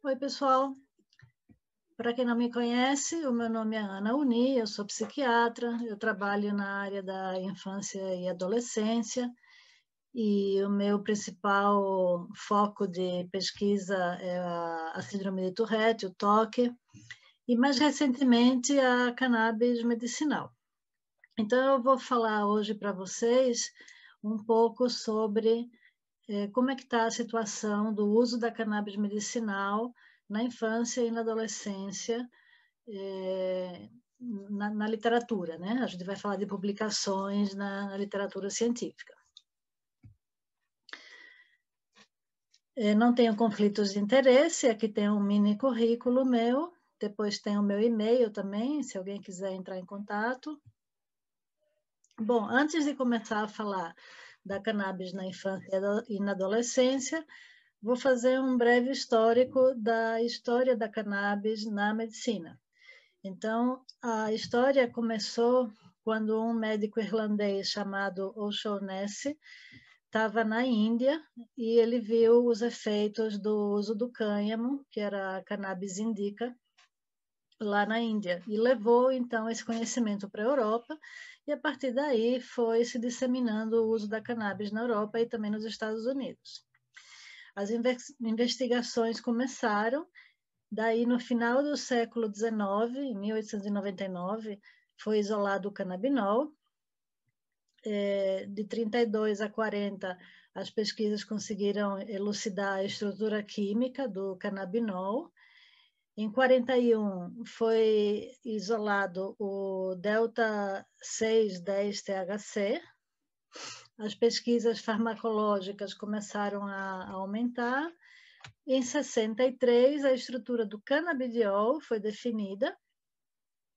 Oi, pessoal. Para quem não me conhece, o meu nome é Ana Uni, eu sou psiquiatra, eu trabalho na área da infância e adolescência e o meu principal foco de pesquisa é a síndrome de Tourette, o TOC, e mais recentemente a cannabis medicinal. Então eu vou falar hoje para vocês um pouco sobre como é que está a situação do uso da cannabis medicinal na infância e na adolescência, na literatura, né? A gente vai falar de publicações na literatura científica. Não tenho conflitos de interesse, aqui tem um mini currículo meu, depois tem o meu e-mail também, se alguém quiser entrar em contato. Bom, antes de começar a falar da cannabis na infância e na adolescência, vou fazer um breve histórico da história da cannabis na medicina. Então, a história começou quando um médico irlandês chamado O'Shaughnessy estava na Índia e ele viu os efeitos do uso do cânhamo, que era a cannabis indica, lá na Índia, e levou, então, esse conhecimento para a Europa, e a partir daí foi se disseminando o uso da cannabis na Europa e também nos Estados Unidos. As investigações começaram, daí no final do século XIX, em 1899, foi isolado o canabinol. De 32 a 40, as pesquisas conseguiram elucidar a estrutura química do canabinol. Em 41, foi isolado o delta 6,10-THC. As pesquisas farmacológicas começaram a aumentar. Em 63, a estrutura do canabidiol foi definida.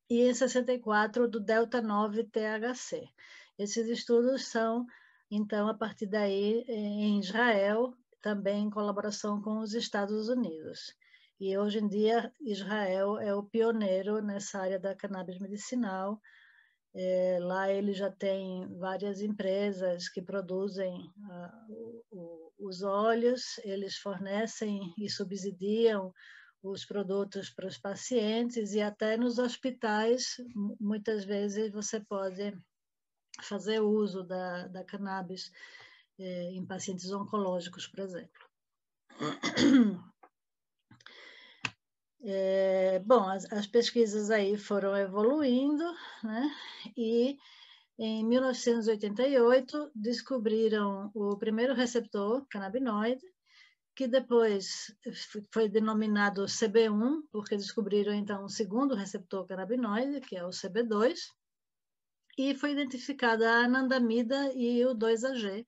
E em 64, do delta 9-THC. Esses estudos são, então, a partir daí, em Israel, também em colaboração com os Estados Unidos. E hoje em dia, Israel é o pioneiro nessa área da cannabis medicinal. Lá ele já tem várias empresas que produzem os óleos, eles fornecem e subsidiam os produtos para os pacientes e até nos hospitais, muitas vezes você pode fazer uso da cannabis em pacientes oncológicos, por exemplo. Bom, as pesquisas aí foram evoluindo, né? E em 1988 descobriram o primeiro receptor canabinoide, que depois foi denominado CB1, porque descobriram então um segundo receptor canabinoide, que é o CB2, e foi identificada a anandamida e o 2-AG,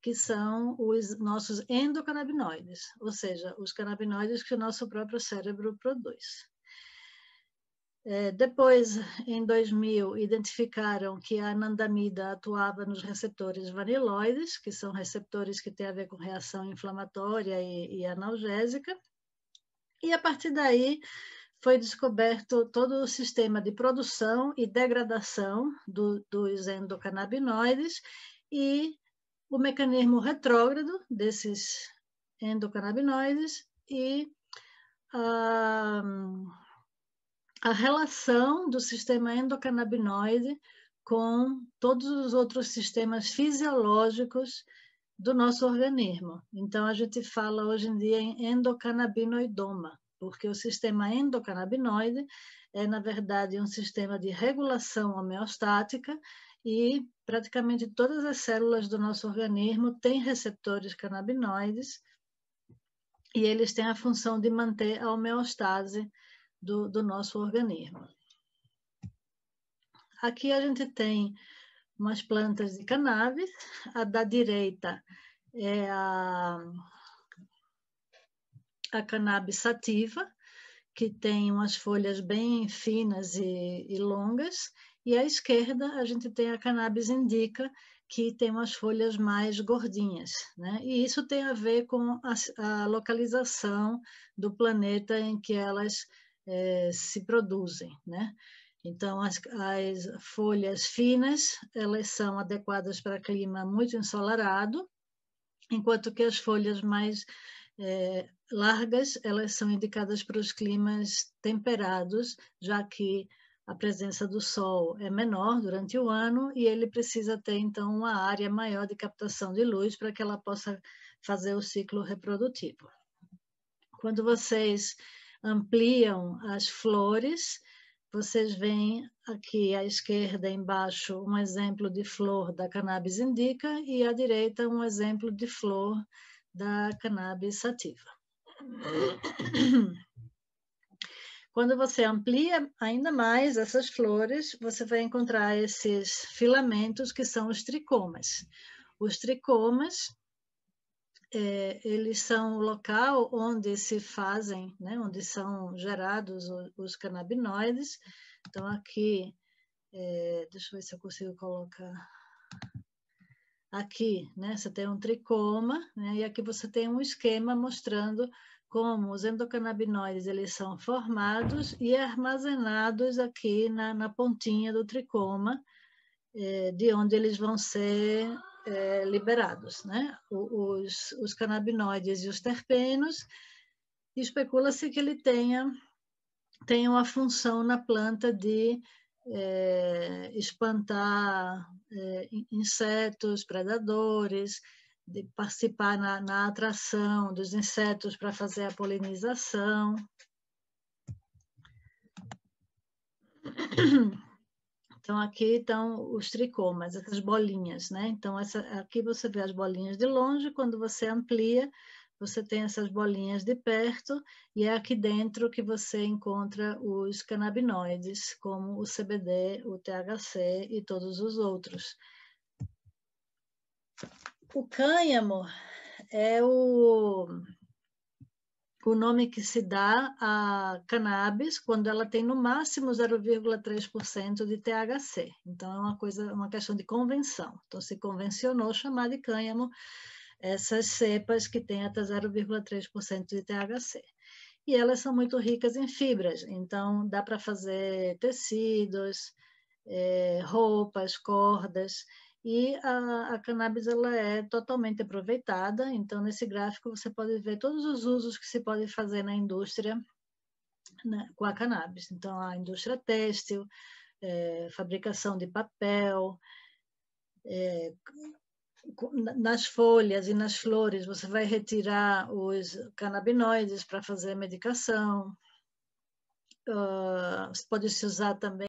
que são os nossos endocannabinoides, ou seja, os canabinoides que o nosso próprio cérebro produz. Depois, em 2000, identificaram que a anandamida atuava nos receptores vaniloides, que são receptores que têm a ver com reação inflamatória e analgésica. E, a partir daí, foi descoberto todo o sistema de produção e degradação dos endocannabinoides e o mecanismo retrógrado desses endocannabinoides e a relação do sistema endocannabinoide com todos os outros sistemas fisiológicos do nosso organismo. Então, a gente fala hoje em dia em endocannabinoidoma, porque o sistema endocannabinoide é, na verdade, um sistema de regulação homeostática e praticamente todas as células do nosso organismo têm receptores canabinoides e eles têm a função de manter a homeostase do nosso organismo. Aqui a gente tem umas plantas de cannabis. A da direita é a cannabis sativa, que tem umas folhas bem finas e longas, e à esquerda a gente tem a cannabis indica, que tem umas folhas mais gordinhas, né? E isso tem a ver com a localização do planeta em que elas se produzem, né? Então, as folhas finas, elas são adequadas para clima muito ensolarado, enquanto que as folhas mais largas, elas são indicadas para os climas temperados, já que a presença do sol é menor durante o ano e ele precisa ter, então, uma área maior de captação de luz para que ela possa fazer o ciclo reprodutivo. Quando vocês ampliam as flores, vocês veem aqui à esquerda, embaixo, um exemplo de flor da Cannabis indica e à direita um exemplo de flor da Cannabis sativa. Quando você amplia ainda mais essas flores, você vai encontrar esses filamentos que são os tricomas. Os tricomas, eles são o local onde se fazem, né, onde são gerados os canabinoides. Então, aqui, deixa eu ver se eu consigo colocar. Aqui, né, você tem um tricoma, né, e aqui você tem um esquema mostrando como os endocannabinoides eles são formados e armazenados aqui na pontinha do tricoma, de onde eles vão ser liberados, né? Os canabinoides e os terpenos, especula-se que ele tenha uma função na planta de espantar insetos, predadores, de participar na atração dos insetos para fazer a polinização. Então, aqui estão os tricomas, essas bolinhas, né? Então, aqui você vê as bolinhas de longe, quando você amplia, você tem essas bolinhas de perto, e é aqui dentro que você encontra os canabinoides, como o CBD, o THC e todos os outros. O cânhamo é o nome que se dá à cannabis quando ela tem no máximo 0,3% de THC. Então, é uma questão de convenção. Então, se convencionou chamar de cânhamo essas cepas que têm até 0,3% de THC. E elas são muito ricas em fibras, então dá para fazer tecidos, roupas, cordas, e a cannabis ela é totalmente aproveitada. Então, nesse gráfico você pode ver todos os usos que se pode fazer na indústria, né, com a cannabis. Então, a indústria têxtil, fabricação de papel, nas folhas e nas flores você vai retirar os canabinoides para fazer medicação. Pode se usar também